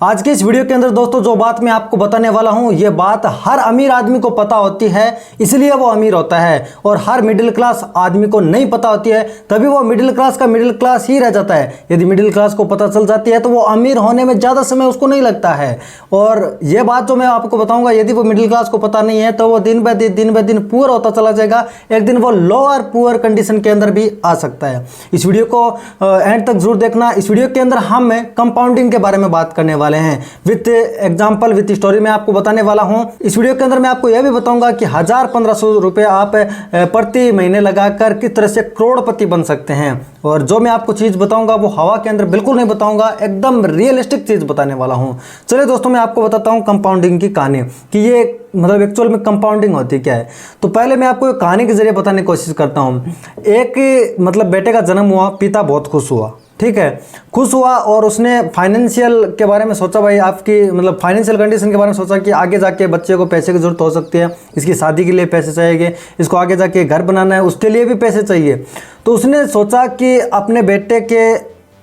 आज के इस वीडियो के अंदर दोस्तों जो बात मैं आपको बताने वाला हूं, ये बात हर अमीर आदमी को पता होती है, इसलिए वो अमीर होता है, और हर मिडिल क्लास आदमी को नहीं पता होती है, तभी वो मिडिल क्लास का मिडिल क्लास ही रह जाता है। यदि मिडिल क्लास को पता चल जाती है तो वो अमीर होने में ज़्यादा समय उसको नहीं लगता है। और ये बात जो मैं आपको बताऊंगा, यदि वो मिडिल क्लास को पता नहीं है तो वो दिन ब दिन पुअर होता चला जाएगा, एक दिन वो लोअर पुअर कंडीशन के अंदर भी आ सकता है। इस वीडियो को एंड तक जरूर देखना। इस वीडियो के अंदर हम कंपाउंडिंग के बारे में बात करने वाले हैं, विथ एग्जाम्पल विथ स्टोरी में आपको बताने वाला हूं। इस वीडियो के अंदर मैं आपको यह भी बताऊंगा कि 1000-1500 रुपए आप प्रति महीने लगाकर किस तरह से करोड़पति बन सकते हैं। और जो मैं आपको चीज़ बताऊंगा वो हवा के अंदर बिल्कुल नहीं बताऊंगा, एकदम रियलिस्टिक चीज़ बताने वाला हूं। चलिए दोस्तों, मैं आपको बताता हूं कंपाउंडिंग की कहानी, कि ये मतलब एक्चुअल में कंपाउंडिंग होती क्या है। तो पहले मैं आपको एक कहानी के जरिए बताने की कोशिश करता हूँ। एक मतलब बेटे का जन्म हुआ, पिता बहुत खुश हुआ, ठीक है, खुश हुआ, और उसने फाइनेंशियल के बारे में सोचा, भाई आपकी मतलब फाइनेंशियल कंडीशन के बारे में सोचा कि आगे जाके बच्चे को पैसे की ज़रूरत हो सकती है, इसकी शादी के लिए पैसे चाहिए, इसको आगे जाके घर बनाना है, उसके लिए भी पैसे चाहिए। तो उसने सोचा कि अपने बेटे के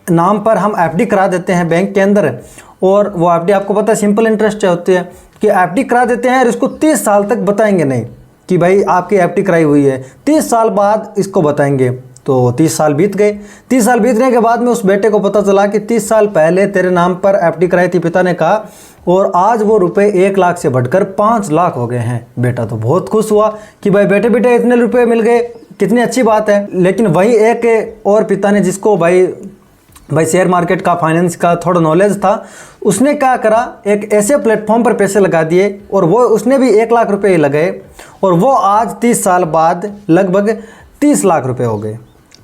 नाम पर हम एफडी करा देते हैं बैंक के अंदर, और वो एफडी आपको पता है सिंपल इंटरेस्ट होती है, कि एफडी करा देते हैं और इसको 30 साल तक बताएंगे नहीं कि भाई आपकी एफडी कराई हुई है, 30 साल बाद इसको बताएंगे। तो 30 साल बीत गए। 30 साल बीतने के बाद में उस बेटे को पता चला कि 30 साल पहले तेरे नाम पर एफडी कराई थी, पिता ने कहा, और आज वो रुपए 1 लाख से बढ़कर 5 लाख हो गए हैं। बेटा तो बहुत खुश हुआ कि भाई बेटे बेटे इतने रुपए मिल गए, कितनी अच्छी बात है। लेकिन वही एक और पिता ने, जिसको भाई शेयर मार्केट का, फाइनेंस का थोड़ा नॉलेज था, उसने क्या करा, एक ऐसे प्लेटफॉर्म पर पैसे लगा दिए, और वो उसने भी 1 लाख रुपए लगाए, और वो आज 30 साल बाद लगभग 30 लाख रुपए हो गए।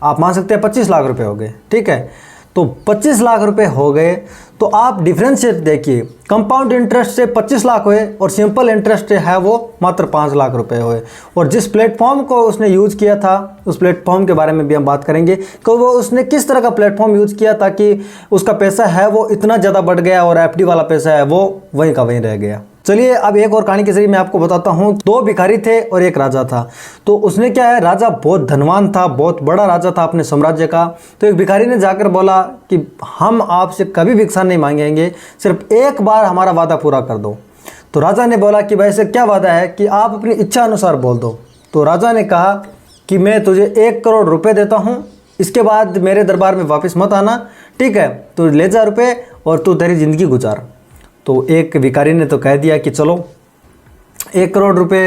आप मान सकते हैं 25 लाख रुपए हो गए, ठीक है। तो 25 लाख रुपए हो गए, तो आप डिफरेंशिएट देखिए, कंपाउंड इंटरेस्ट से 25 लाख हुए और सिंपल इंटरेस्ट है वो मात्र 5 लाख रुपए हुए। और जिस प्लेटफॉर्म को उसने यूज़ किया था, उस प्लेटफॉर्म के बारे में भी हम बात करेंगे कि वो उसने किस तरह का प्लेटफॉर्म यूज़ किया ताकि उसका पैसा है वो इतना ज़्यादा बढ़ गया, और एफडी वाला पैसा है वो वहीं का वहीं रह गया। चलिए अब एक और कहानी के जरिए मैं आपको बताता हूँ। 2 भिखारी थे और एक राजा था। तो उसने क्या है, राजा बहुत धनवान था, बहुत बड़ा राजा था अपने साम्राज्य का। तो एक भिखारी ने जाकर बोला कि हम आपसे कभी भिक्षा नहीं मांगेंगे, सिर्फ एक बार हमारा वादा पूरा कर दो। तो राजा ने बोला कि भाई से क्या वादा है, कि आप अपनी इच्छा अनुसार बोल दो। तो राजा ने कहा कि मैं तुझे 1 करोड़ रुपये देता हूँ, इसके बाद मेरे दरबार में वापस मत आना, ठीक है, तो ले जा रुपये और तू तेरी ज़िंदगी गुजार। तो एक भिखारी ने तो कह दिया कि चलो 1 करोड़ रुपए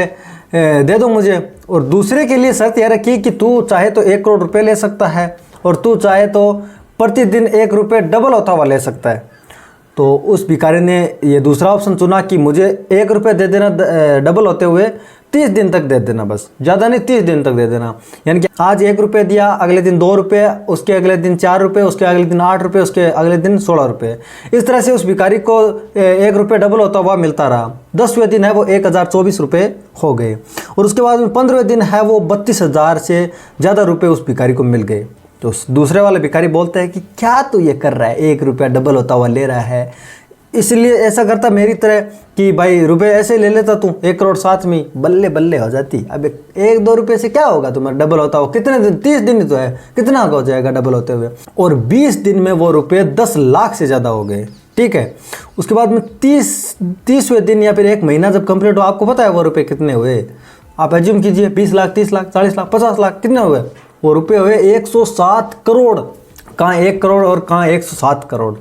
दे दो मुझे, और दूसरे के लिए शर्त यह रखी कि तू चाहे तो 1 करोड़ रुपए ले सकता है, और तू चाहे तो प्रतिदिन 1 रुपये डबल होता हुआ ले सकता है। तो उस भिखारी ने ये दूसरा ऑप्शन चुना कि मुझे 1 रुपये दे देना डबल होते हुए 30 दिन तक दे देना, बस ज़्यादा नहीं, 30 दिन तक दे देना। यानी कि आज 1 रुपये दिया, अगले दिन 2 रुपये, उसके अगले दिन 4 रुपये, उसके अगले दिन 8 रुपये, उसके अगले दिन 16 रुपये। इस तरह से उस भिखारी को 1 रुपये डबल होता हुआ मिलता रहा। 10वें दिन है वो 1024 रुपये हो गए, और उसके बाद 15वें दिन है वो 32,000 से ज़्यादा रुपये उस भिखारी को मिल गए। तो दूसरे वाले भिखारी बोलते हैं कि क्या तू ये कर रहा है, 1 रुपया डबल होता हुआ ले रहा है, इसलिए ऐसा करता मेरी तरह कि भाई रुपए ऐसे ले लेता तू, 1 करोड़ साथ में बल्ले बल्ले हो जाती। अब 1-2 रुपये से क्या होगा तुम्हारा डबल होता हो, कितने दिन, 30 दिन ही तो है, कितना हो जाएगा डबल होते हुए। और 20 दिन में वो रुपये 10 लाख से ज़्यादा हो गए, ठीक है। उसके बाद में 30वें दिन या फिर 1 महीना जब कंप्लीट हो, आपको पता है वो रुपये कितने हुए, आप एज्यूम कीजिए 20 लाख, 30 लाख, 40 लाख, 50 लाख, कितने हुए, वो रुपये हुए 107 करोड़। कहाँ 1 करोड़ और कहाँ 107 करोड़।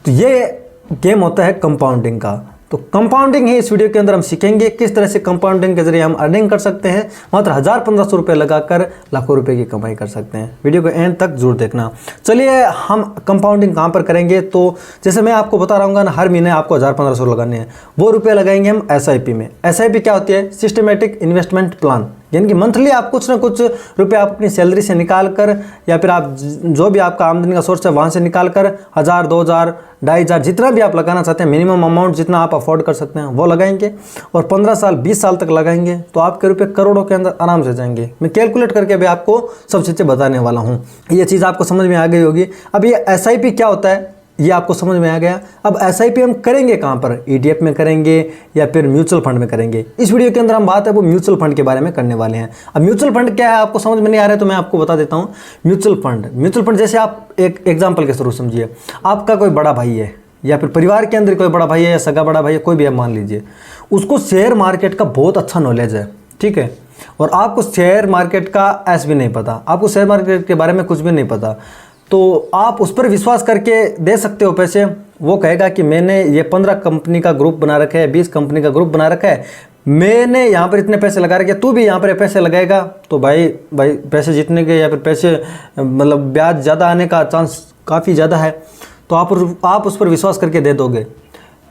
तो ये गेम होता है कंपाउंडिंग का। तो कंपाउंडिंग ही इस वीडियो के अंदर हम सीखेंगे, किस तरह से कंपाउंडिंग के जरिए हम अर्निंग कर सकते हैं, मात्र 1000-1500 रुपये लगाकर लाखों रुपए की कमाई कर सकते हैं। वीडियो को एंड तक जरूर देखना। चलिए हम कंपाउंडिंग कहाँ पर करेंगे, तो जैसे मैं आपको बता रहा हूँ ना, हर महीने आपको 1000-1500 लगाने हैं, वो रुपये लगाएंगे हम SIP में। SIP क्या होती है, सिस्टमेटिक इन्वेस्टमेंट प्लान, यानी कि मंथली आप कुछ ना कुछ रुपए आप अपनी सैलरी से निकाल कर, या फिर आप जो भी आपका आमदनी का सोर्स है वहाँ से निकाल कर 1000, 2000, 2500, जितना भी आप लगाना चाहते हैं, मिनिमम अमाउंट जितना आप अफोर्ड कर सकते हैं वो लगाएंगे, और 15 साल 20 साल तक लगाएंगे, तो आपके रुपए करोड़ों के अंदर आराम से जाएंगे। मैं कैलकुलेट करके भी आपको सब चीज़ें बताने वाला हूँ, ये चीज़ आपको समझ में आ गई होगी। अब ये SIP क्या होता है ये आपको समझ में आ गया। अब SIP हम करेंगे कहाँ पर, ETF में करेंगे या फिर म्यूचुअल फंड में करेंगे। इस वीडियो के अंदर हम बात है वो म्यूचुअल फंड के बारे में करने वाले हैं। अब म्यूचुअल फंड क्या है आपको समझ में नहीं आ रहा है तो मैं आपको बता देता हूँ। म्यूचुअल फंड जैसे आप एक एग्जाम्पल के थ्रू समझिए, आपका कोई बड़ा भाई है, या फिर परिवार के अंदर कोई बड़ा भाई है या सगा बड़ा भाई है, कोई भी आप मान लीजिए, उसको शेयर मार्केट का बहुत अच्छा नॉलेज है, ठीक है, और आपको शेयर मार्केट का ऐस भी नहीं पता, आपको शेयर मार्केट के बारे में कुछ भी नहीं पता, तो आप उस पर विश्वास करके दे सकते हो पैसे। वो कहेगा कि मैंने ये 15 कंपनी का ग्रुप बना रखा है, 20 कंपनी का ग्रुप बना रखा है, मैंने यहाँ पर इतने पैसे लगा रखे, तू भी यहाँ पर पैसे लगाएगा तो भाई पैसे जीतने के या फिर पैसे मतलब ब्याज ज़्यादा आने का चांस काफ़ी ज़्यादा है, तो आप उस पर विश्वास करके दे दोगे।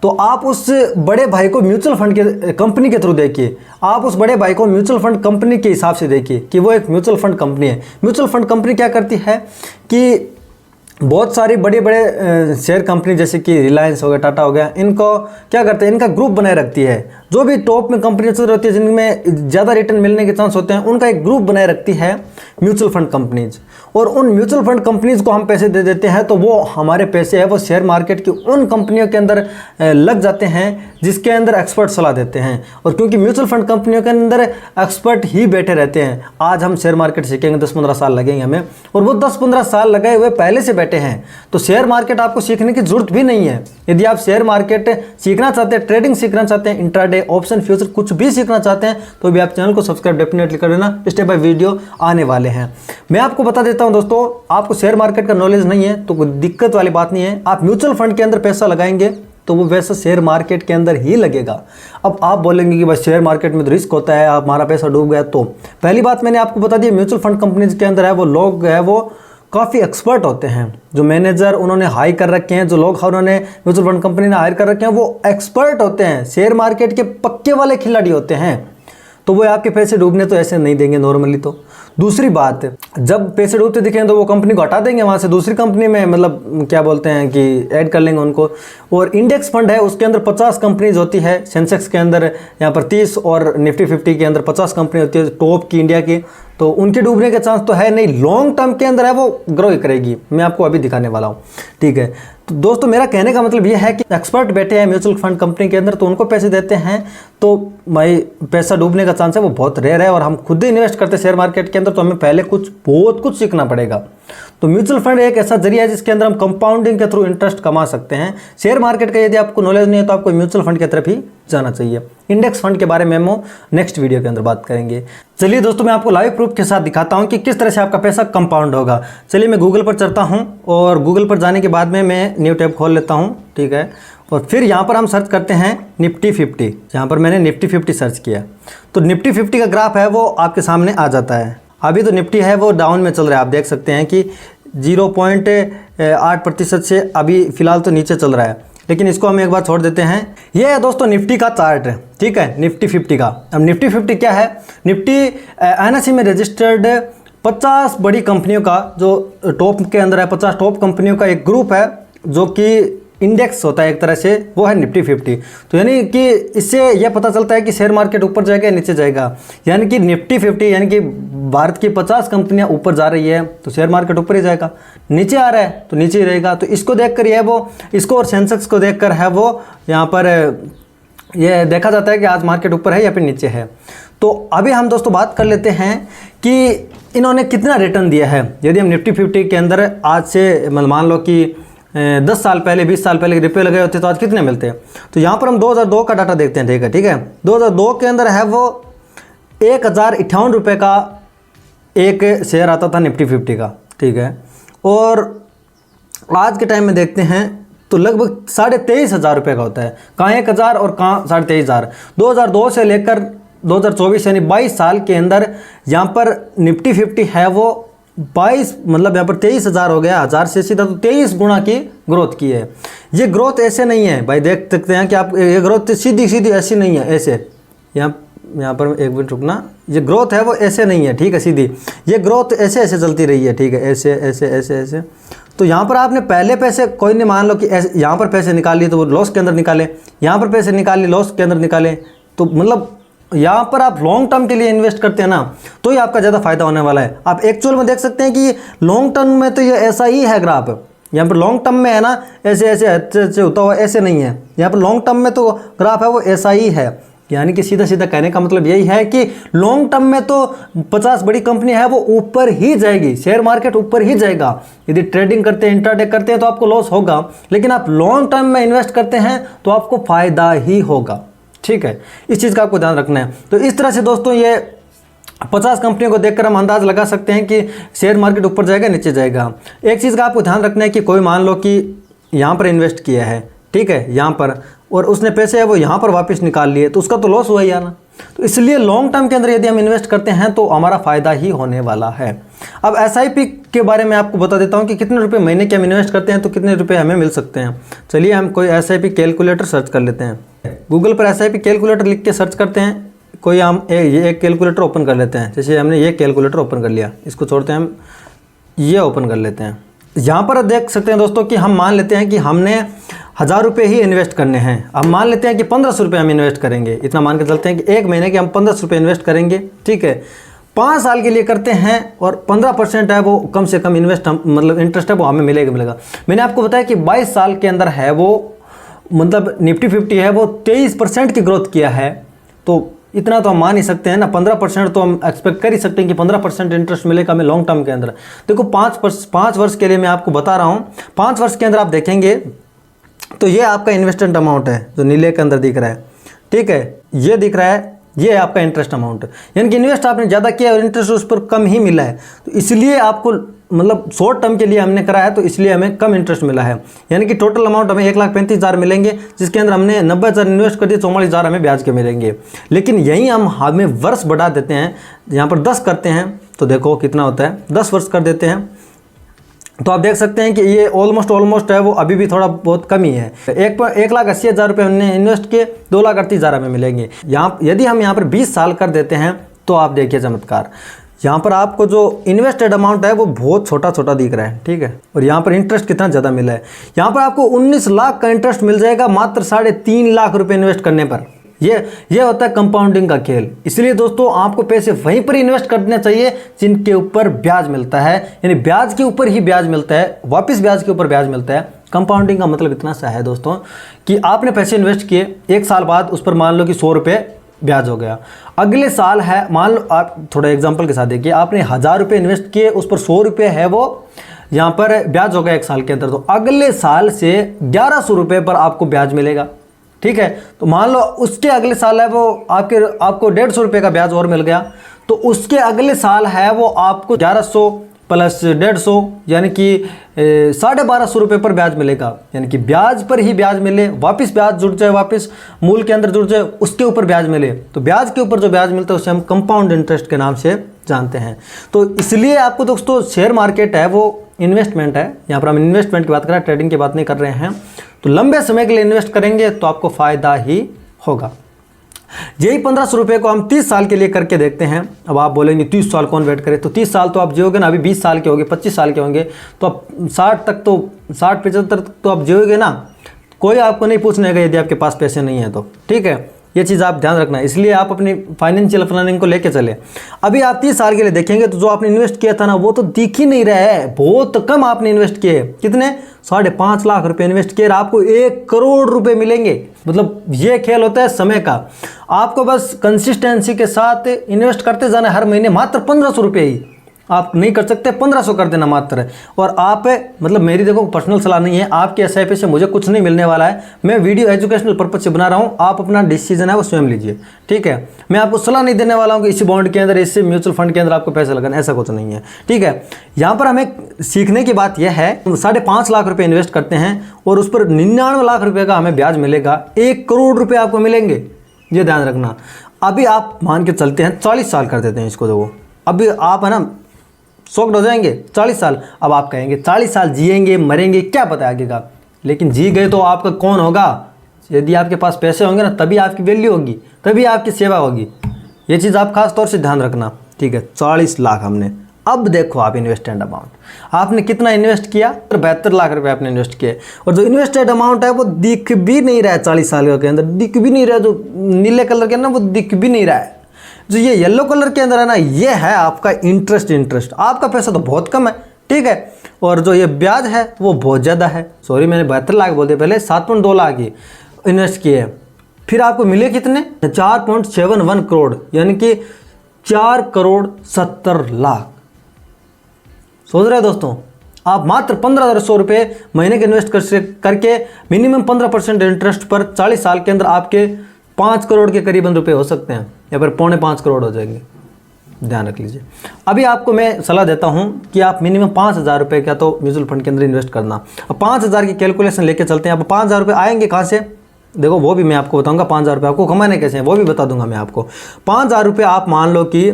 तो आप उस बड़े भाई को म्यूचुअल फंड के कंपनी के थ्रू देखिए, आप उस बड़े भाई को म्यूचुअल फंड कंपनी के हिसाब से देखिए कि वो एक म्यूचुअल फंड कंपनी है। म्यूचुअल फंड कंपनी क्या करती है कि बहुत सारी बड़े बड़े शेयर कंपनी जैसे कि रिलायंस हो गया, टाटा हो गया, इनको क्या करते हैं, इनका ग्रुप बनाए रखती है। जो भी टॉप में कंपनी चल रही है जिनमें ज़्यादा रिटर्न मिलने के चांस होते हैं, उनका एक ग्रुप बनाए रखती है म्यूचुअल फंड कंपनीज, और उन म्यूचुअल फंड कंपनीज को हम पैसे दे देते हैं, तो वो हमारे पैसे है वो शेयर मार्केट की उन कंपनियों के अंदर लग जाते हैं जिसके अंदर एक्सपर्ट सलाह देते हैं। और क्योंकि म्यूचुअल फंड कंपनियों के अंदर एक्सपर्ट ही बैठे रहते हैं, आज हम शेयर मार्केट सीखेंगे 10-15 साल लगेंगे हमें, और वो 10-15 साल लगाए हुए पहले से बैठे हैं, तो शेयर मार्केट आपको सीखने की जरूरत भी नहीं है। यदि आप शेयर मार्केट सीखना चाहते हैं, ट्रेडिंग सीखना चाहते हैं, इंट्राडे, ऑप्शन, फ्यूचर कुछ भी सीखना चाहते हैं, तो भी आप चैनल को सब्सक्राइब डेफिनेटली कर लेना, स्टेप बाय वीडियो आने वाले हैं। मैं आपको बता देता हूं दोस्तों, आपको शेयर मार्केट का नॉलेज नहीं है तो कोई दिक्कत वाली बात नहीं है, आप म्यूचुअल फंड के अंदर पैसा लगाएंगे तो वो वैसा शेयर मार्केट के अंदर ही लगेगा। अब आप बोलेंगे कि बस शेयर मार्केट में तो रिस्क होता है, आप हमारा पैसा डूब गया, तो पहली बात मैंने आपको बता दी, म्यूचुअल फंड कंपनीज के अंदर है वो लोग है वो काफ़ी एक्सपर्ट होते हैं, जो मैनेजर उन्होंने हाई कर रखे हैं, जो लोग उन्होंने म्यूचुअल फंड कंपनी ने हायर कर रखे हैं, वो एक्सपर्ट होते हैं, शेयर मार्केट के पक्के वाले खिलाड़ी होते हैं, तो वो आपके पैसे डूबने तो ऐसे नहीं देंगे नॉर्मली। तो दूसरी बात, जब पैसे डूबते दिखें तो वो कंपनी को हटा देंगे वहाँ से, दूसरी कंपनी में मतलब क्या बोलते हैं कि ऐड कर लेंगे उनको। और इंडेक्स फंड है उसके अंदर 50 कंपनीज होती है, सेंसेक्स के अंदर यहाँ पर 30 और निफ्टी 50 के अंदर 50 कंपनी होती है टॉप की इंडिया की, तो उनके डूबने के चांस तो है नहीं, लॉन्ग टर्म के अंदर है वो ग्रो करेगी, मैं आपको अभी दिखाने वाला हूँ, ठीक है। तो दोस्तों मेरा कहने का मतलब ये है कि एक्सपर्ट बैठे हैं म्यूचुअल फंड कंपनी के अंदर, तो उनको पैसे देते हैं, तो भाई पैसा डूबने का चांस है वो बहुत रेयर है, और हम खुद ही इन्वेस्ट करते हैं शेयर मार्केट के अंदर, तो हमें पहले बहुत कुछ सीखना पड़ेगा। तो म्यूचुअल फंड एक ऐसा जरिया है जिसके अंदर हम कंपाउंडिंग के थ्रू इंटरेस्ट कमा सकते हैं। शेयर मार्केट का यदि आपको नॉलेज नहीं है तो आपको म्यूचुअल फंड की तरफ ही जाना चाहिए। इंडेक्स फंड के बारे में हम नेक्स्ट वीडियो के अंदर बात करेंगे। चलिए दोस्तों मैं आपको लाइव प्रूफ के साथ दिखाता हूं कि किस तरह से आपका पैसा कंपाउंड होगा। चलिए मैं गूगल पर चलता हूं, और गूगल पर जाने के बाद में मैं न्यू टैब खोल लेता हूं, ठीक है, और फिर यहाँ पर हम सर्च करते हैं निफ्टी 50। यहाँ पर मैंने निफ्टी 50 सर्च किया तो निफ्टी 50 का ग्राफ है वो आपके सामने आ जाता है। अभी तो निफ्टी है वो डाउन में चल रहा है, आप देख सकते हैं कि 0.8% से अभी फिलहाल तो नीचे चल रहा है, लेकिन इसको हम एक बार छोड़ देते हैं। ये है दोस्तों निफ्टी का चार्ट, ठीक है, निफ्टी 50 का। अब निफ्टी 50 क्या है, निफ्टी NSE में रजिस्टर्ड 50 बड़ी कंपनियों का जो टॉप के अंदर है, 50 टॉप कंपनियों का एक ग्रुप है जो कि इंडेक्स होता है एक तरह से, वो है निफ्टी 50। तो यानी कि इससे यह पता चलता है कि शेयर मार्केट ऊपर जाएगा या नीचे जाएगा, यानी कि निफ्टी 50 यानी कि भारत की 50 कंपनियां ऊपर जा रही है तो शेयर मार्केट ऊपर ही जाएगा, नीचे आ रहा है तो नीचे ही रहेगा। तो इसको देखकर ये वो, इसको और सेंसेक्स को देखकर है वो यहाँ पर ये देखा जाता है कि आज मार्केट ऊपर है या फिर नीचे है। तो अभी हम दोस्तों बात कर लेते हैं कि इन्होंने कितना रिटर्न दिया है। यदि हम निफ्टी 50 के अंदर आज से मान लो कि 10 साल पहले 20 साल पहले रुपये लगे होते तो आज कितने मिलते हैं। तो यहाँ पर हम 2002 का डाटा देखते हैं, ठीक है। 2002 के अंदर है वो 1058 रुपये का एक शेयर आता था निफ्टी 50 का, ठीक है। और आज के टाइम में देखते हैं तो लगभग 23,500 रुपये का होता है, कहाँ 1,000 और कहाँ 23,500। 2002 से लेकर 2024 यानी 22 साल के अंदर यहाँ पर निफ्टी 50 है वो 22 मतलब यहाँ पर 23,000 हो गया, 1000 से सीधा तो 23 गुना की ग्रोथ की है। ये ग्रोथ ऐसे नहीं है भाई, देख सकते हैं कि आप ये ग्रोथ सीधी ऐसी नहीं है, ऐसे यहाँ पर एक मिनट रुकना, ये ग्रोथ है वो ऐसे नहीं है, ठीक है, सीधी, ये ग्रोथ ऐसे चलती रही है, ठीक है, ऐसे। तो यहाँ पर आपने पहले पैसे कोई नहीं, मान लो कि यहाँ पर पैसे निकाल लिए तो वो लॉस के अंदर निकाले, यहाँ पर पैसे निकाल लिए लॉस के अंदर निकाले, तो मतलब यहाँ पर आप लॉन्ग टर्म के लिए इन्वेस्ट करते हैं ना, तो ही आपका ज़्यादा फायदा होने वाला है। आप एक्चुअल में देख सकते हैं कि लॉन्ग टर्म में तो ये ऐसा ही है ग्राफ, यहाँ पर लॉन्ग टर्म में है ना ऐसे होता हुआ, ऐसे नहीं है, यहाँ पर लॉन्ग टर्म में तो ग्राफ है वो ऐसा ही है, यानी कि सीधा सीधा कहने का मतलब यही है कि लॉन्ग टर्म में तो 50 बड़ी कंपनी है वो ऊपर ही जाएगी, शेयर मार्केट ऊपर ही जाएगा। यदि ट्रेडिंग करते हैं, इंट्राडे करते हैं तो आपको लॉस होगा, लेकिन आप लॉन्ग टर्म में इन्वेस्ट करते हैं तो आपको फायदा ही होगा। ठीक है, इस चीज़ का आपको ध्यान रखना है। तो इस तरह से दोस्तों ये 50 कंपनियों को देखकर हम अंदाज लगा सकते हैं कि शेयर मार्केट ऊपर जाएगा नीचे जाएगा। एक चीज़ का आपको ध्यान रखना है कि कोई मान लो कि यहाँ पर इन्वेस्ट किया है, ठीक है, यहाँ पर, और उसने पैसे है वो यहाँ पर वापस निकाल लिए, तो उसका तो लॉस हुआ ही है ना। तो इसलिए लॉन्ग टर्म के अंदर यदि हम इन्वेस्ट करते हैं तो हमारा फ़ायदा ही होने वाला है। अब SIP के बारे में आपको बता देता हूँ कि कितने रुपए महीने के हम इन्वेस्ट करते हैं तो कितने रुपए हमें मिल सकते हैं। चलिए हम कोई SIP कैलकुलेटर सर्च कर लेते हैं। गूगल पर SIP कैलकुलेटर लिख के सर्च करते हैं। कोई हम ये एक कैलकुलेटर ओपन कर लेते हैं। जैसे हमने ये कैलकुलेटर ओपन कर लिया, इसको छोड़ते हैं, हम ये ओपन कर लेते हैं। यहाँ पर देख सकते हैं दोस्तों कि हम मान लेते हैं कि हमने 1000 रुपये ही इन्वेस्ट करने हैं। अब मान लेते हैं कि 1500 रुपये हम इन्वेस्ट करेंगे, इतना मान के चलते हैं कि एक महीने के हम 1500 रुपये इन्वेस्ट करेंगे। ठीक है, 5 साल के लिए करते हैं और 15% है वो कम से कम इन्वेस्ट मतलब इंटरेस्ट है वो हमें मिलेगा। मैंने आपको बताया कि 22 साल के अंदर है वो मतलब निफ्टी 50 है वो 23% की ग्रोथ किया है, तो इतना तो हम मान ही सकते हैं ना। 15% तो हम एक्सपेक्ट कर ही सकते हैं कि 15% इंटरेस्ट मिलेगा हमें लॉन्ग टर्म के अंदर। देखो 5 वर्ष के लिए मैं आपको बता रहा हूँ, 5 वर्ष के अंदर आप देखेंगे तो ये आपका इन्वेस्टमेंट अमाउंट है जो नीले के अंदर दिख रहा है। ठीक है, ये दिख रहा है, ये है आपका इंटरेस्ट अमाउंट, यानी कि इन्वेस्ट आपने ज़्यादा किया और इंटरेस्ट उस पर कम ही मिला है। तो इसलिए आपको मतलब शॉर्ट टर्म के लिए हमने करा है तो इसलिए हमें कम इंटरेस्ट मिला है। यानी कि टोटल अमाउंट हमें 1,35,000 मिलेंगे, जिसके अंदर हमने 90,000 इन्वेस्ट कर दिए, 44,000 हमें ब्याज के मिलेंगे। लेकिन यहीं हमें वर्ष बढ़ा देते हैं, यहाँ पर 10 करते हैं तो देखो कितना होता है, 10 वर्ष कर देते हैं तो आप देख सकते हैं कि ये ऑलमोस्ट है वो अभी भी थोड़ा बहुत कम ही है। 1,80,000 रुपये हमने इन्वेस्ट किए, 2,38,000 हमें मिलेंगे। यहाँ यदि हम यहाँ पर 20 साल कर देते हैं तो आप देखिए चमत्कार, यहाँ पर आपको जो इन्वेस्टेड अमाउंट है वो बहुत छोटा छोटा दिख रहा है। ठीक है, और यहाँ पर इंटरेस्ट कितना ज़्यादा मिला है, यहाँ पर आपको 19 लाख का इंटरेस्ट मिल जाएगा मात्र 3.5 लाख रुपए इन्वेस्ट करने पर। ये होता है कंपाउंडिंग का खेल। इसलिए दोस्तों आपको पैसे वहीं पर इन्वेस्ट करने चाहिए जिनके ऊपर ब्याज मिलता है, यानी ब्याज के ऊपर ही ब्याज मिलता है, वापस ब्याज के ऊपर ब्याज मिलता है। कंपाउंडिंग का मतलब इतना सा है दोस्तों कि आपने पैसे इन्वेस्ट किए, 1 साल बाद उस पर मान लो कि 100 रुपये ब्याज हो गया, अगले साल है मान लो, आप थोड़ा एग्जांपल के साथ देखिए, आपने 1000 रुपये इन्वेस्ट किए, उस पर 100 रुपये है वो यहाँ पर ब्याज हो गया 1 साल के अंदर, तो अगले साल से 1100 रुपये पर आपको ब्याज मिलेगा। ठीक है, तो मान लो उसके अगले साल है वो आपको 150 रुपये का ब्याज और मिल गया, तो उसके अगले साल है वो आपको 1100 प्लस 150 यानी कि 1250 रुपये पर ब्याज मिलेगा। यानी कि ब्याज पर ही ब्याज मिले, वापस ब्याज जुड़ जाए, वापस मूल के अंदर जुड़ जाए, उसके ऊपर ब्याज मिले, तो ब्याज के ऊपर जो ब्याज मिलता है उसे हम कंपाउंड इंटरेस्ट के नाम से जानते हैं। तो इसलिए आपको दोस्तों शेयर मार्केट है वो इन्वेस्टमेंट है, यहाँ पर हम इन्वेस्टमेंट की बात कर रहे हैं, ट्रेडिंग की बात नहीं कर रहे हैं। तो लंबे समय के लिए इन्वेस्ट करेंगे तो आपको फ़ायदा ही होगा। यही 1500 रुपये को हम 30 साल के लिए करके देखते हैं। अब आप बोलेंगे 30 साल कौन वेट करे, तो 30 साल तो आप जियोगे ना, अभी 20 साल के होंगे, 25 साल के होंगे, तो आप 60-75 तक तो आप जियोगे ना, कोई आपको नहीं पूछने का यदि आपके पास पैसे नहीं है तो। ठीक है, ये चीज़ आप ध्यान रखना, इसलिए आप अपनी फाइनेंशियल प्लानिंग को लेके चले। अभी आप 30 साल के लिए देखेंगे तो जो आपने इन्वेस्ट किया था ना वो तो दिख ही नहीं रहा है, बहुत कम आपने इन्वेस्ट किए। कितने? 5.5 लाख रुपए इन्वेस्ट किए, आपको 1 करोड़ रुपए मिलेंगे। मतलब ये खेल होता है समय का, आपको बस कंसिस्टेंसी के साथ इन्वेस्ट करते जाना, हर महीने मात्र 1500 रुपये ही, आप नहीं कर सकते 1500 कर देना मात्र। और आप मतलब मेरी देखो पर्सनल सलाह नहीं है, आपके SIP से मुझे कुछ नहीं मिलने वाला है, मैं वीडियो एजुकेशनल पर्पज से बना रहा हूँ, आप अपना डिसीजन है वो स्वयं लीजिए। ठीक है, मैं आपको सलाह नहीं देने वाला हूँ कि इसी बॉन्ड के अंदर, इससे म्यूचुअल फंड के अंदर आपको पैसा लगाना, ऐसा कुछ नहीं है। ठीक है, यहाँ पर हमें सीखने की बात यह है, 5.5 लाख रुपये इन्वेस्ट करते हैं और उस पर 99 लाख रुपये का हमें ब्याज मिलेगा, 1 करोड़ रुपये आपको मिलेंगे, ये ध्यान रखना। अभी आप मान के चलते हैं 40 साल कर देते हैं इसको, देखो अभी आप है ना शॉक्ड हो जाएंगे, 40 साल। अब आप कहेंगे 40 साल जिएंगे मरेंगे क्या पता आगे का, लेकिन जी गए तो आपका कौन होगा? यदि आपके पास पैसे होंगे ना तभी आपकी वैल्यू होगी, तभी आपकी सेवा होगी। ये चीज़ आप खास तौर से ध्यान रखना। ठीक है, 40 लाख हमने, अब देखो आप इन्वेस्टेड अमाउंट आपने कितना इन्वेस्ट किया, 72 लाख रुपए आपने इन्वेस्ट किए, और जो इन्वेस्टेड अमाउंट है वो दिख भी नहीं रहा है, 40 साल के अंदर दिख भी नहीं रहा है, जो नीले कलर के अंदर वो दिख भी नहीं रहा है, जो ये येलो कलर के अंदर है ना, ये है आपका इंटरेस्ट। आपका पैसा तो बहुत कम है। ठीक है, और जो ये ब्याज है वो बहुत ज़्यादा है। सॉरी, मैंने 72 लाख बोल दिया, पहले 7.2 लाख ही इन्वेस्ट किए, फिर आपको मिले कितने 4.71 करोड़, यानी कि 4,70,00,000। सोच रहे हैं दोस्तों, आप मात्र 15,100 रुपये महीने के इन्वेस्ट करके मिनिमम 15% इंटरेस्ट पर 40 साल के अंदर आपके 5 करोड़ के करीबन रुपए हो सकते हैं, या फिर 4.25 करोड़ हो जाएंगे। ध्यान रख लीजिए। अभी आपको मैं सलाह देता हूं कि आप मिनिमम 5,000 रुपये का तो म्यूचुअल फंड के अंदर इन्वेस्ट करना। अब 5,000 की कैलकुलेशन लेके चलते हैं। अब 5,000 रुपये आएंगे कहाँ से, देखो वो भी मैं आपको बताऊंगा। 5,000 रुपये आपको कमाने कैसे हैं वो भी बता दूंगा मैं आपको। 5,000 रुपये आप मान लो कि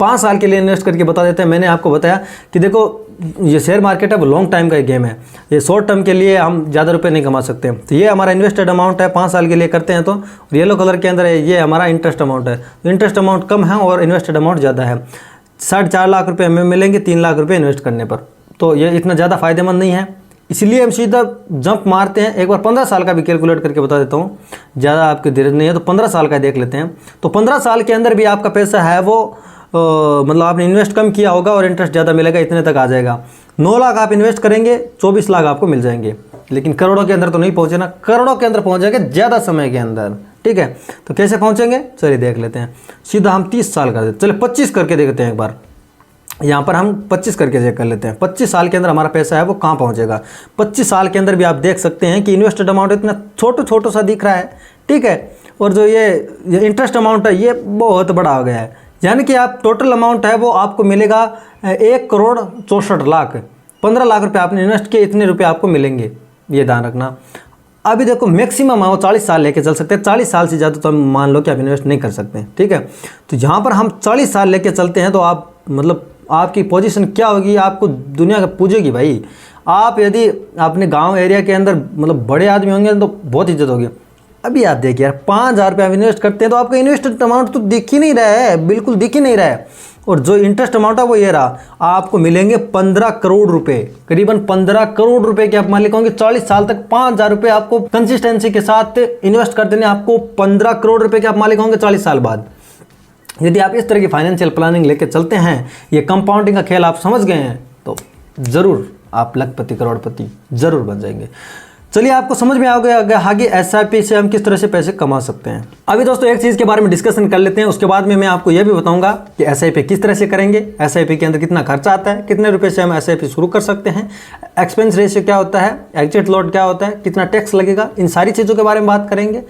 5 साल के लिए इन्वेस्ट करके बता देते हैं। मैंने आपको बताया कि देखो ये शेयर मार्केट है, वो लॉन्ग टाइम का एक गेम है। ये शॉर्ट टर्म के लिए हम ज़्यादा रुपए नहीं कमा सकते। तो ये हमारा इन्वेस्टेड अमाउंट है, 5 साल के लिए करते हैं तो येलो कलर के अंदर है, ये हमारा इंटरेस्ट अमाउंट है। इंटरेस्ट अमाउंट कम है और इन्वेस्टेड अमाउंट ज़्यादा है। 4.5 लाख रुपये हमें मिलेंगे 3 लाख रुपये इन्वेस्ट करने पर। तो ये इतना ज़्यादा फायदेमंद नहीं है, इसलिए हम सीधा जंप मारते हैं। एक बार 15 साल का भी कैलकुलेट करके बता देता हूँ, ज़्यादा आपकी धीरज नहीं है तो 15 साल का देख लेते हैं। तो 15 साल के अंदर भी आपका पैसा है वो मतलब आपने इन्वेस्ट कम किया होगा और इंटरेस्ट ज़्यादा मिलेगा, इतने तक आ जाएगा। 9 लाख आप इन्वेस्ट करेंगे 24 लाख आपको मिल जाएंगे। लेकिन करोड़ों के अंदर तो नहीं पहुँचे ना, करोड़ों के अंदर पहुँच जाएंगे ज़्यादा समय के अंदर। ठीक है, तो कैसे पहुँचेंगे चलिए देख लेते हैं। सीधा हम 30 साल कर देते, चलिए 25 करके देखते हैं एक बार। यहाँ पर हम 25 करके चेक कर लेते हैं। 25 साल के अंदर हमारा पैसा है वो कहाँ पहुँचेगा। 25 साल के अंदर भी आप देख सकते हैं कि इन्वेस्टेड अमाउंट इतना छोटा सा दिख रहा है। ठीक है, और जो ये इंटरेस्ट अमाउंट है ये बहुत बड़ा हो गया है। यानी कि आप टोटल अमाउंट है वो आपको मिलेगा 1,64,00,000। 15 लाख रुपए आपने इन्वेस्ट किए, इतने रुपए आपको मिलेंगे, ये ध्यान रखना। अभी देखो मैक्सिमम है वो 40 साल लेके चल सकते हैं। 40 साल से ज़्यादा तो हम मान लो कि आप इन्वेस्ट नहीं कर सकते। ठीक है, तो यहाँ पर हम 40 साल लेके चलते हैं तो आप मतलब आपकी पोजीशन क्या होगी, आपको दुनिया का पूछेगी भाई। आप यदि अपने गाँव एरिया के अंदर मतलब बड़े आदमी होंगे तो बहुत इज्जत होगी। अभी आप देखिए यार, 5,000 रुपये आप इन्वेस्ट करते हैं तो आपका इन्वेस्टेड अमाउंट तो दिख ही नहीं रहा है, बिल्कुल दिख ही नहीं रहा है। और जो इंटरेस्ट अमाउंट है वो ये रहा, आपको मिलेंगे 15 करोड़ रुपए, करीबन 15 करोड़ रुपए के आप मालिक होंगे। 40 साल तक 5,000 रुपये आपको कंसिस्टेंसी के साथ इन्वेस्ट कर देने, आपको 15 करोड़ रुपए के आप मालिक होंगे 40 साल बाद। यदि आप इस तरह की फाइनेंशियल प्लानिंग लेके चलते हैं, ये कंपाउंडिंग का खेल आप समझ गए हैं, तो ज़रूर आप लखपति करोड़पति ज़रूर बन जाएंगे। चलिए आपको समझ में आ गया आगे एसआईपी से हम किस तरह से पैसे कमा सकते हैं। अभी दोस्तों एक चीज़ के बारे में डिस्कशन कर लेते हैं, उसके बाद में मैं आपको यह भी बताऊंगा कि एसआईपी किस तरह से करेंगे, एसआईपी के अंदर कितना खर्चा आता है, कितने रुपए से हम एसआईपी शुरू कर सकते हैं, एक्सपेंस रेशियो क्या होता है, एग्जिट लॉट क्या होता है, कितना टैक्स लगेगा, इन सारी चीज़ों के बारे में बात करेंगे।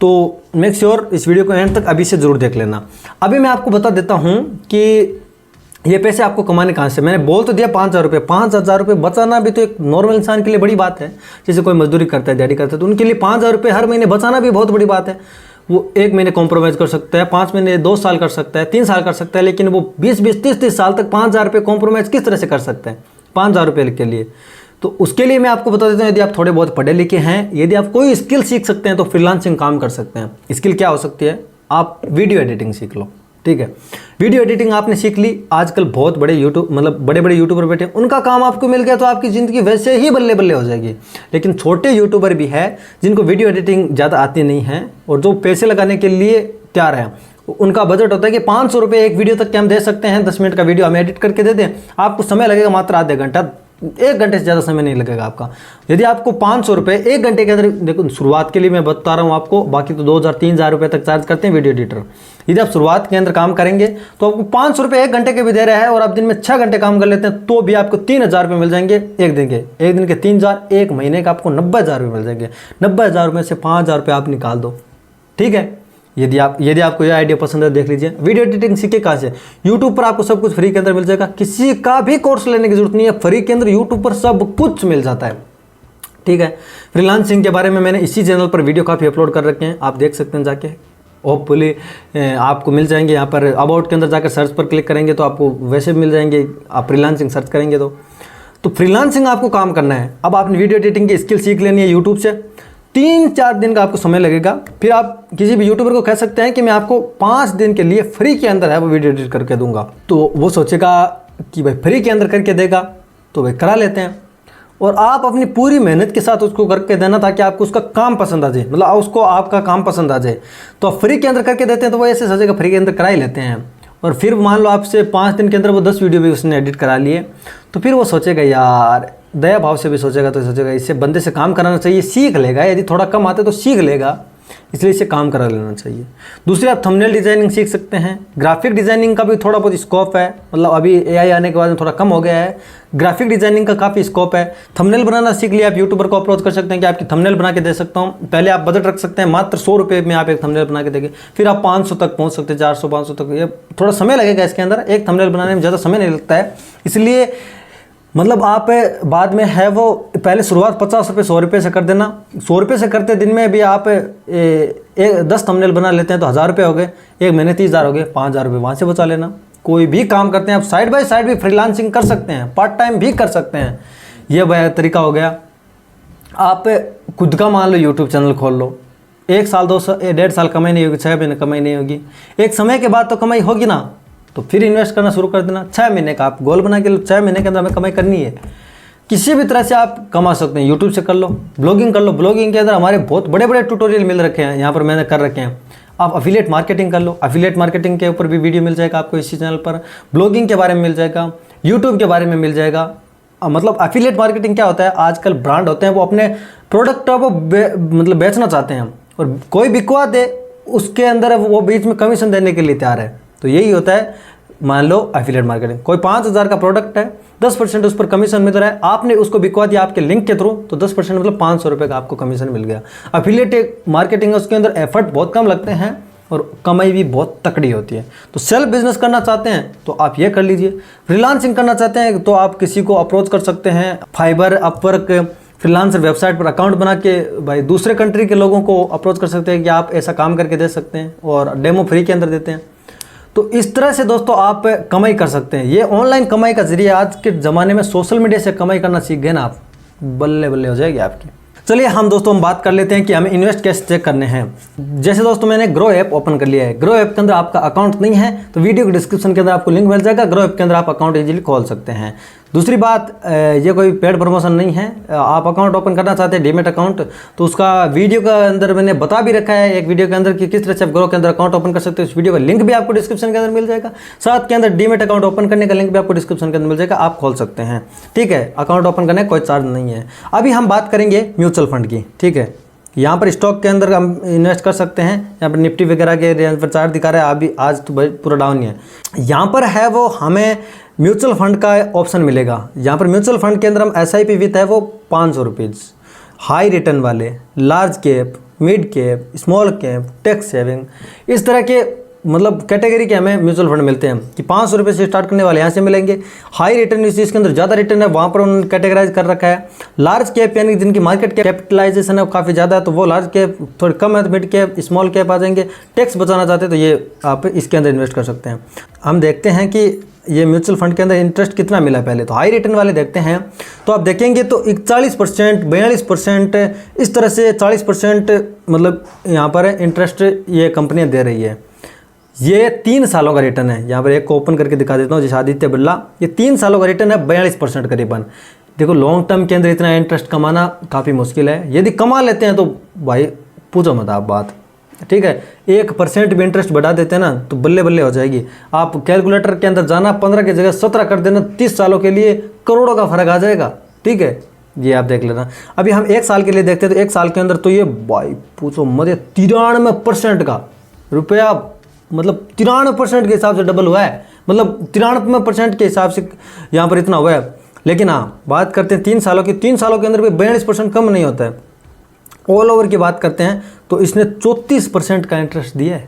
तो मेक श्योर इस वीडियो को एंड तक अभी से ज़रूर देख लेना। अभी मैं आपको बता देता हूँ कि ये पैसे आपको कमाने कहाँ से। मैंने बोल तो दिया 5,000 रुपये, 5,000 रुपये बचाना भी तो एक नॉर्मल इंसान के लिए बड़ी बात है। जैसे कोई मजदूरी करता है, दिहाड़ी करता है, तो उनके लिए 5,000 रुपये हर महीने बचाना भी बहुत बड़ी बात है। वो 1 महीने कॉम्प्रोमाइज़ कर सकता है, 5 महीने 2 साल कर सकता है, 3 साल कर सकता है, लेकिन वो 20-20, 30-30 साल तक 5,000 रुपये कॉम्प्रोमाइज़ किस तरह से कर सकता है 5,000 रुपये के लिए। तो उसके लिए मैं आपको बता देता हूँ, यदि आप थोड़े बहुत पढ़े लिखे हैं, यदि आप कोई स्किल सीख सकते हैं तो फ्रीलांसिंग काम कर सकते हैं। स्किल क्या हो सकती है, आप वीडियो एडिटिंग सीख लो। ठीक है, वीडियो एडिटिंग आपने सीख ली, आजकल बहुत बड़े बड़े यूट्यूबर बैठे, उनका काम आपको मिल गया तो आपकी ज़िंदगी वैसे ही बल्ले बल्ले हो जाएगी। लेकिन छोटे यूट्यूबर भी है जिनको वीडियो एडिटिंग ज़्यादा आती नहीं है और जो पैसे लगाने के लिए तैयार हैं, उनका बजट होता है कि 500 रुपये एक वीडियो तक के हम दे सकते हैं। 10 मिनट का वीडियो हम एडिट करके दे दें, आपको समय लगेगा मात्र आधे घंटा, 1 घंटे से ज़्यादा समय नहीं लगेगा आपका। यदि आपको 500 रुपये 1 घंटे के अंदर, देखो शुरुआत के लिए मैं बता रहा हूँ आपको, बाकी तो 2,000-3,000 रुपये तक चार्ज करते हैं वीडियो एडिटर। यदि आप शुरुआत के अंदर काम करेंगे तो आपको 500 रुपये 1 घंटे के भी दे रहे हैं और आप दिन में 6 घंटे काम कर लेते हैं तो भी आपको 3,000 रुपये मिल जाएंगे एक दिन के 3,000, 1 महीने का आपको 90,000 रुपये मिल जाएंगे। 90,000 रुपये से 5,000 रुपये आप निकाल दो। ठीक है, यदि आपको यह आइडिया पसंद है देख लीजिए। वीडियो एडिटिंग सीखे कहाँ से, यूट्यूब पर आपको सब कुछ फ्री के अंदर मिल जाएगा, किसी का भी कोर्स लेने की जरूरत नहीं है, फ्री के अंदर यूट्यूब पर सब कुछ मिल जाता है। ठीक है, फ्रीलांसिंग के बारे में मैंने इसी चैनल पर वीडियो काफ़ी अपलोड कर रखे हैं, आप देख सकते हैं जाके, होपफुली आपको मिल जाएंगे। यहाँ पर अबाउट के अंदर जाकर सर्च पर क्लिक करेंगे तो आपको वैसे भी मिल जाएंगे, आप फ्रीलांसिंग सर्च करेंगे तो फ्रीलांसिंग आपको काम करना है। अब आपने वीडियो एडिटिंग की स्किल सीख लेनी है यूट्यूब से, 3-4 दिन का आपको समय लगेगा। फिर आप किसी भी यूट्यूबर को कह सकते हैं कि मैं आपको 5 दिन के लिए फ्री के अंदर है वो वीडियो एडिट करके दूंगा, तो वो सोचेगा कि भाई फ्री के अंदर करके देगा तो भाई करा लेते हैं। और आप अपनी पूरी मेहनत के साथ उसको करके देना ताकि आपको उसका काम पसंद आ जाए, मतलब उसको आपका काम पसंद आ जाए। तो आप फ्री के अंदर करके देते हैं तो वो ऐसे सोचेगा फ्री के अंदर करा ही लेते हैं। और फिर मान लो आपसे 5 दिन के अंदर वो 10 वीडियो भी उसने एडिट करा लिए, तो फिर वो सोचेगा यार, दया भाव से भी सोचेगा तो सोचेगा इससे बंदे से काम कराना चाहिए, सीख लेगा। यदि थोड़ा कम आता है तो सीख लेगा, इसलिए इसे काम करा लेना चाहिए। दूसरी, आप थंबनेल डिज़ाइनिंग सीख सकते हैं। ग्राफिक डिज़ाइनिंग का भी थोड़ा बहुत स्कोप है, मतलब अभी एआई आने के बाद में थोड़ा कम हो गया है। ग्राफिक डिज़ाइनिंग का काफ़ी स्कोप है। थंबनेल बनाना सीख लिया, आप यूट्यूबर को अप्रोच कर सकते हैं कि आपकी थंबनेल बना के दे सकता हूँ। पहले आप बजट रख सकते हैं, मात्र 100 रुपये में आप एक थंबनेल बना के देंगे, फिर आप 500 तक पहुँच सकते हैं, 400 500 तक। ये थोड़ा समय लगेगा इसके अंदर, एक थंबनेल बनाने में ज़्यादा समय नहीं लगता है। इसलिए मतलब आप बाद में है वो पहले शुरुआत 50 रुपये 100 रुपये से कर देना। 100 रुपये से करते दिन में भी आप 10 थंबनेल बना लेते हैं तो 1000 रुपये हो गए, एक महीने 30,000 हो गए, 5,000 रुपये वहाँ से बचा लेना। कोई भी काम करते हैं आप, साइड बाय साइड भी फ्रीलांसिंग कर सकते हैं, पार्ट टाइम भी कर सकते हैं। ये वह तरीका हो गया। आप खुद का मान लो यूट्यूब चैनल खोल लो, 1 साल 2 साल 1.5 साल कमाई नहीं होगी, 6 महीने कमाई नहीं होगी, एक समय के बाद तो कमाई होगी ना, तो फिर इन्वेस्ट करना शुरू कर देना। 6 महीने का आप गोल बना के लो, 6 महीने के अंदर हमें कमाई करनी है। किसी भी तरह से आप कमा सकते हैं। यूट्यूब से कर लो, ब्लॉगिंग कर लो, ब्लॉगिंग के अंदर हमारे बहुत बड़े बड़े ट्यूटोरियल मिल रखे हैं, यहाँ पर मैंने कर रखे हैं। आप अफिलिएट मार्केटिंग कर लो, अफिलिएट मार्केटिंग के ऊपर भी वीडियो मिल जाएगा आपको इसी चैनल पर। ब्लॉगिंग के बारे में मिल जाएगा, यूट्यूब के बारे में मिल जाएगा। मतलब अफिलिएट मार्केटिंग क्या होता है, आजकल ब्रांड होते हैं वो अपने प्रोडक्ट को मतलब बेचना चाहते हैं और कोई बिकवा दे उसके अंदर वो बीच में कमीशन देने के लिए तैयार है। तो यही होता है, मान लो एफिलिएट मार्केटिंग, कोई 5,000 का प्रोडक्ट है, 10% उस पर कमीशन मिल रहा है, आपने उसको बिकवा दिया आपके लिंक के थ्रू, तो 10% मतलब 500 रुपये का आपको कमीशन मिल गया। एफिलिएट मार्केटिंग उसके अंदर एफर्ट बहुत कम लगते हैं और कमाई भी बहुत तकड़ी होती है। तो सेल्फ बिजनेस करना चाहते हैं तो आप ये कर लीजिए। फ्रीलांसिंग करना चाहते हैं तो आप किसी को अप्रोच कर सकते हैं, फाइबर, अपवर्क, फ्रीलांसर वेबसाइट पर अकाउंट बना के भाई दूसरे कंट्री के लोगों को अप्रोच कर सकते हैं कि आप ऐसा काम करके दे सकते हैं, और डेमो फ्री के अंदर देते हैं। तो इस तरह से दोस्तों आप कमाई कर सकते हैं। ये ऑनलाइन कमाई का जरिए आज के ज़माने में सोशल मीडिया से कमाई करना सीख गए ना आप, बल्ले बल्ले हो जाएगी आपकी। चलिए हम बात कर लेते हैं कि हमें इन्वेस्ट कैसे चेक करने हैं। जैसे दोस्तों मैंने ग्रो ऐप ओपन कर लिया है। ग्रो ऐप के अंदर आपका अकाउंट नहीं है तो वीडियो के डिस्क्रिप्शन के अंदर आपको लिंक मिल जाएगा, ग्रो ऐप के अंदर आप अकाउंट इजीली खोल सकते हैं। दूसरी बात, ये कोई पेड प्रमोशन नहीं है। आप अकाउंट ओपन करना चाहते हैं डीमेट अकाउंट, तो उसका वीडियो का अंदर मैंने बता भी रखा है एक वीडियो के अंदर कि किस तरह से आप ग्रो के अंदर अकाउंट ओपन कर सकते हैं। उस वीडियो का लिंक भी आपको डिस्क्रिप्शन के अंदर मिल जाएगा, साथ के अंदर डीमेट अकाउंट ओपन करने का लिंक भी आपको डिस्क्रिप्शन के अंदर मिल जाएगा, आप खोल सकते हैं। ठीक है, अकाउंट ओपन करने का कोई चार्ज नहीं है। अभी हम बात करेंगे म्यूचुअल फंड की। ठीक है, यहाँ पर स्टॉक के अंदर हम इन्वेस्ट कर सकते हैं। यहाँ पर निफ्टी वगैरह के रेंज पर चार्ट दिखा रहा है, अभी आज तो भाई पूरा डाउन ही है। यहाँ पर है वो हमें म्यूचुअल फंड का ऑप्शन मिलेगा। यहाँ पर म्यूचुअल फंड के अंदर हम SIP विथ है वो 500 रुपीज़, हाई रिटर्न वाले, large cap, mid cap, small cap, tax saving, इस तरह के मतलब कैटेगरी के हमें म्यूचुअल फंड मिलते हैं कि 500 रुपये से स्टार्ट करने वाले यहाँ से मिलेंगे। हाई रिटर्न इस चीज़ के अंदर ज़्यादा रिटर्न है, वहाँ पर उन्होंने कैटेगराइज कर रखा है। लार्ज कैप यानी जिनकी मार्केट कैपिटलाइजेशन है वो काफ़ी ज़्यादा है तो वो लार्ज कैप, थोड़ी कम है तो मिड कैप, स्मॉल कैप आ जाएंगे। टैक्स बचाना चाहते हैं तो ये आप इसके अंदर इन्वेस्ट कर सकते हैं। हम देखते हैं कि ये म्यूचुअल फंड के अंदर इंटरेस्ट कितना मिला। पहले तो हाई रिटर्न वाले देखते हैं, तो आप देखेंगे तो 41%, 42%, इस तरह से 40% मतलब यहाँ पर इंटरेस्ट ये कंपनियाँ दे रही है। ये 3 सालों का रिटर्न है। यहाँ पर एक को ओपन करके दिखा देता हूँ, जैसे आदित्य बिरला, ये 3 सालों का रिटर्न है 42% करीबन। देखो लॉन्ग टर्म के अंदर इतना इंटरेस्ट कमाना काफ़ी मुश्किल है, यदि कमा लेते हैं तो भाई पूछो मत आप बात। ठीक है, 1% भी इंटरेस्ट बढ़ा देते हैं ना तो बल्ले बल्ले हो जाएगी। आप कैलकुलेटर के अंदर जाना, 15 की जगह 17 कर देना, 30 सालों के लिए करोड़ों का फर्क आ जाएगा। ठीक है, ये आप देख लेना। अभी हम 1 साल के लिए देखते हैं तो 1 साल के अंदर तो ये भाई पूछो मत, 93% का रुपया, मतलब 93% के हिसाब से डबल हुआ है, मतलब 93% के हिसाब से यहाँ पर इतना हुआ है। लेकिन हाँ, बात करते हैं 3 सालों की, 3 सालों के अंदर भी 42% कम नहीं होता है। ऑल ओवर की बात करते हैं तो इसने 34% का इंटरेस्ट दिया है,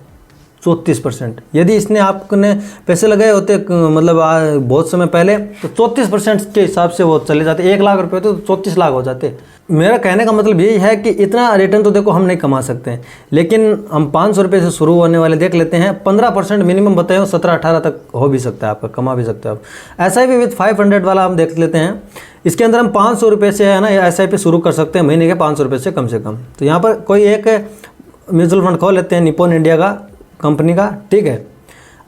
34%। यदि इसने आपने पैसे लगाए होते मतलब बहुत समय पहले तो 34% के हिसाब से वो चले जाते। 1 लाख रुपए होते तो 34 लाख हो जाते। मेरा कहने का मतलब यही है कि इतना रिटर्न तो देखो हम नहीं कमा सकते हैं, लेकिन हम 500 रुपये से शुरू होने वाले देख लेते हैं। 15% मिनिमम बताए हो, 17-18 तक हो भी सकता है आपका, कमा भी सकते हो आप। SIP विथ 500 वाला हम देख लेते हैं। इसके अंदर हम 500 रुपये से है ना SIP शुरू कर सकते हैं, महीने के 500 रुपये से कम से कम। तो यहाँ पर कोई एक म्यूचुअल फंड खोल लेते हैं, निप्पॉन इंडिया का कंपनी का। ठीक है,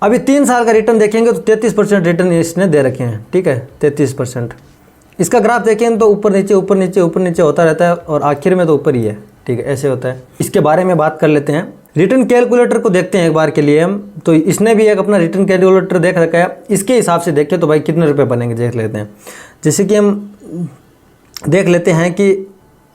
अभी 3 साल का रिटर्न देखेंगे तो 33% रिटर्न इसने दे रखे हैं। ठीक है, 33%। इसका ग्राफ देखें तो ऊपर नीचे ऊपर नीचे ऊपर नीचे होता रहता है और आखिर में तो ऊपर ही है। ठीक है, ऐसे होता है। इसके बारे में बात कर लेते हैं। रिटर्न कैलकुलेटर को देखते हैं एक बार के लिए हम, तो इसने भी एक अपना रिटर्न कैलकुलेटर देख रखा है। इसके हिसाब से देखें तो भाई कितने रुपए बनेंगे देख लेते हैं। जैसे कि हम देख लेते हैं कि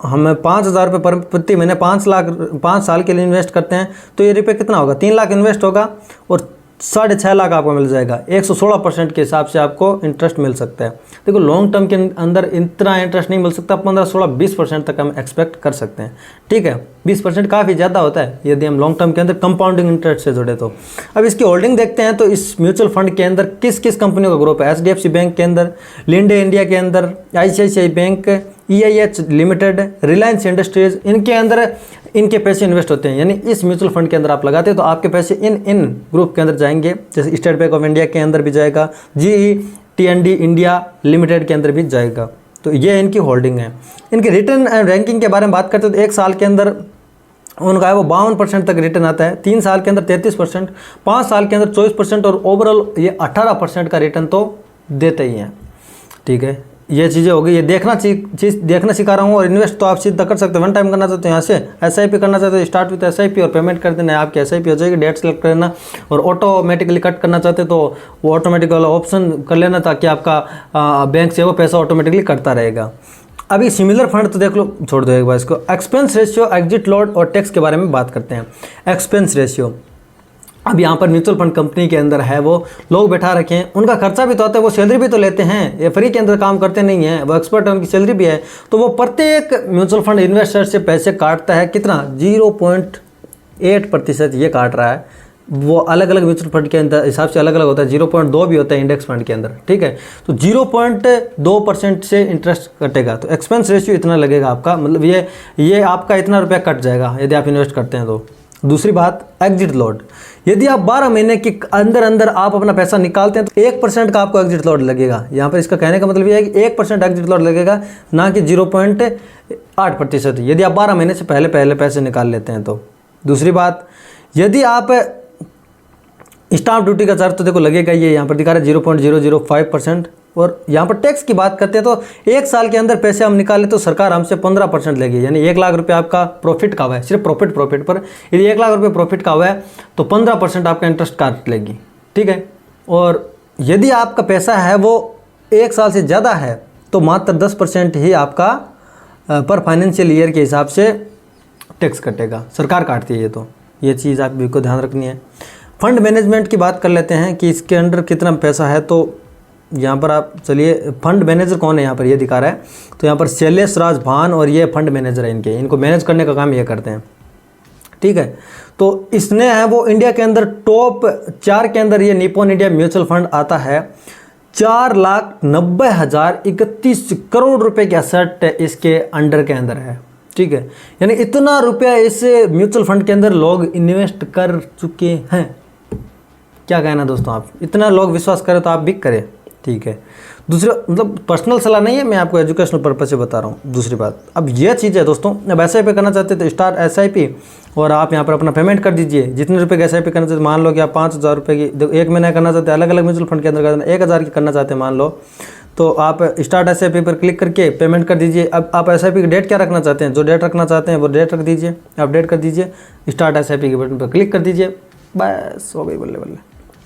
हम 5,000 रुपये प्रति महीने 5 साल के लिए इन्वेस्ट करते हैं तो ये रुपये कितना होगा, 3 लाख इन्वेस्ट होगा और 6.5 लाख आपको मिल जाएगा। 116% के हिसाब से आपको इंटरेस्ट मिल सकता है। देखो लॉन्ग टर्म के अंदर इतना इंटरेस्ट नहीं मिल सकता, 15, 16, 20% तक हम एक्सपेक्ट कर सकते हैं। ठीक है, 20% काफ़ी ज़्यादा होता है यदि हम लॉन्ग टर्म के अंदर कंपाउंडिंग इंटरेस्ट से जुड़े तो। अब इसकी होल्डिंग देखते हैं तो इस म्यूचुअल फंड के अंदर किस किस कंपनियों का ग्रुप है। HDFC बैंक के अंदर, लिंडे इंडिया के अंदर, ICICI bank, EIH limited, Reliance industries, इनके अंदर इनके पैसे इन्वेस्ट होते हैं। यानी इस म्यूचुअल फंड के अंदर आप लगाते हैं तो आपके पैसे इन ग्रुप के अंदर जाएंगे। जैसे स्टेट बैंक ऑफ इंडिया के अंदर भी जाएगा, GE/TND इंडिया लिमिटेड के अंदर भी जाएगा। तो ये इनकी होल्डिंग है। इनकी रिटर्न एंड रैंकिंग के बारे में बात करते हैं तो 1 साल के अंदर उनका है वो 52% तक रिटर्न आता है, 3 साल के अंदर 33%, 5 साल के अंदर 24% और ओवरऑल ये 18% का रिटर्न तो देते ही हैं। ठीक है, ये चीज़ें हो गई। ये चीज़ देखना सिखा रहा हूँ। और इन्वेस्ट तो आप सीधा कर सकते हो, 1 टाइम करना चाहते हो यहाँ से SIP करना चाहते हो, स्टार्ट विथ SIP और पेमेंट कर देना है, आपकी SIP हो जाएगी। डेट सेलेक्ट कर लेना और ऑटोमेटिकली कट करना चाहते हो तो वो ऑटोमेटिक वाला ऑप्शन कर लेना ताकि आपका बैंक से वो पैसा ऑटोमेटिकली कटता रहेगा। अभी सिमिलर फंड तो देख लो, छोड़ दो एक बार इसको। एक्सपेंस रेशियो, एग्जिट लोड और टैक्स के बारे में बात करते हैं। एक्सपेंस रेशियो, अब यहाँ पर म्यूचुअल फंड कंपनी के अंदर है वो लोग बैठा रखे हैं, उनका खर्चा भी तो होता है, वो सैलरी भी तो लेते हैं, ये फ्री के अंदर काम करते नहीं हैं, वो एक्सपर्ट है, उनकी सैलरी भी है। तो वो प्रत्येक म्यूचुअल फंड इन्वेस्टर से पैसे काटता है, कितना 0.8% ये काट रहा है। वो अलग अलग म्यूचुअल फंड के अंदर हिसाब से अलग अलग होता है, 0.2 भी होता है इंडेक्स फंड के अंदर। ठीक है, तो 0.2% से इंटरेस्ट कटेगा। तो एक्सपेंस रेशियो इतना लगेगा आपका, मतलब ये आपका इतना रुपया कट जाएगा यदि आप इन्वेस्ट करते हैं तो। दूसरी बात, एग्जिट लोड, यदि आप 12 महीने के अंदर आप अपना पैसा निकालते हैं तो 1% का आपको एग्जिट लोड लगेगा। यहाँ पर इसका कहने का मतलब ये है कि 1% एग्जिट लोड लगेगा, ना कि 0.8% यदि आप 12 महीने से पहले पैसे निकाल लेते हैं तो। दूसरी बात, यदि आप स्टाम्प ड्यूटी का चार्ज तो देखो लगेगा, ये यहाँ पर दिखा रहा है 0.005%। और यहाँ पर टैक्स की बात करते हैं तो 1 साल के अंदर पैसे हम निकाले तो सरकार हमसे 15% लेगी। यानी 1 लाख रुपये आपका प्रॉफिट का हुआ है, सिर्फ प्रॉफिट पर यदि 1 लाख रुपये प्रॉफिट का हुआ है तो 15% आपका इंटरेस्ट काट लेगी। ठीक है, और यदि आपका पैसा है वो 1 साल से ज़्यादा है तो मात्र 10% ही आपका पर फाइनेंशियल ईयर के हिसाब से टैक्स कटेगा, सरकार काटती है। ये चीज़ आप भी को ध्यान रखनी है। फंड मैनेजमेंट की बात कर लेते हैं कि इसके अंदर कितना पैसा है। तो यहाँ पर आप चलिए, फंड मैनेजर कौन है यहाँ पर ये दिखा रहा है। तो यहाँ पर शैलेश राज भान और ये फंड मैनेजर है, इनको मैनेज करने का काम ये करते हैं। ठीक है, तो इसने है वो इंडिया के अंदर टॉप 4 के अंदर ये निपॉन इंडिया म्यूचुअल फंड आता है। 4,90,031 करोड़ रुपए के एसेट इसके अंडर के अंदर है। ठीक है, यानी इतना रुपया इस म्यूचुअल फंड के अंदर लोग इन्वेस्ट कर चुके हैं। क्या कहना दोस्तों आप, इतना लोग विश्वास करें तो आप भी करें। ठीक है, दूसरा मतलब पर्सनल सलाह नहीं है, मैं आपको एजुकेशनल पर्पज से बता रहा हूँ। दूसरी बात, अब यह चीज़ है दोस्तों, अब SIP करना चाहते हैं तो स्टार्ट SIP और आप यहाँ पर अपना पेमेंट कर दीजिए। जितने रुपए की SIP करना चाहते, मान लो कि आप 5,000 रुपये की 1 महीने करना चाहते हैं, अलग अलग म्यूचुअल फंड के अंदर करना 1,000 की करना चाहते हैं मान लो, तो आप स्टार्ट SIP पर क्लिक करके पेमेंट कर दीजिए। अब आप SIP की डेट क्या रखना चाहते हैं, जो डेट रखना चाहते हैं वो डेट रख दीजिए, अपडेट कर दीजिए, स्टार्ट SIP के बटन पर क्लिक कर दीजिए, बस हो गई, बल्ले बल्ले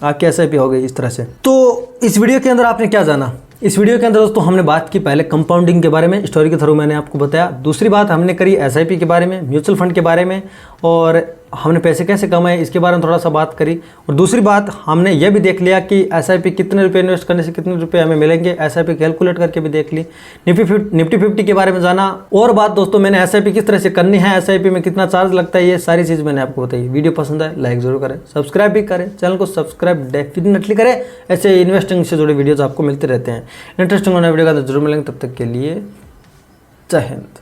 आपकी SIP हो गई इस तरह से। तो इस वीडियो के अंदर आपने क्या जाना, इस वीडियो के अंदर दोस्तों हमने बात की पहले कंपाउंडिंग के बारे में, स्टोरी के थ्रू मैंने आपको बताया। दूसरी बात हमने करी SIP के बारे में, म्यूचुअल फंड के बारे में, और हमने पैसे कैसे कमाए इसके बारे में थोड़ा सा बात करी। और दूसरी बात हमने ये भी देख लिया कि SIP कितने रुपए इन्वेस्ट करने से कितने रुपए हमें मिलेंगे, SIP कैलकुलेट करके भी देख ली। निफ्टी 50 के बारे में जाना। और बात दोस्तों, मैंने SIP किस तरह से करनी है, SIP में कितना चार्ज लगता है, ये सारी चीज़ मैंने आपको बताई। वीडियो पसंद है लाइक जरूर करें, सब्सक्राइब भी करें, चैनल को सब्सक्राइब डेफिनेटली करें। ऐसे इन्वेस्टिंग से जुड़े वीडियोज़ आपको मिलते रहते हैं। इंटरेस्टिंग होने वीडियो का जरूर मिलेंगे, तब तक के लिए जय हिंद।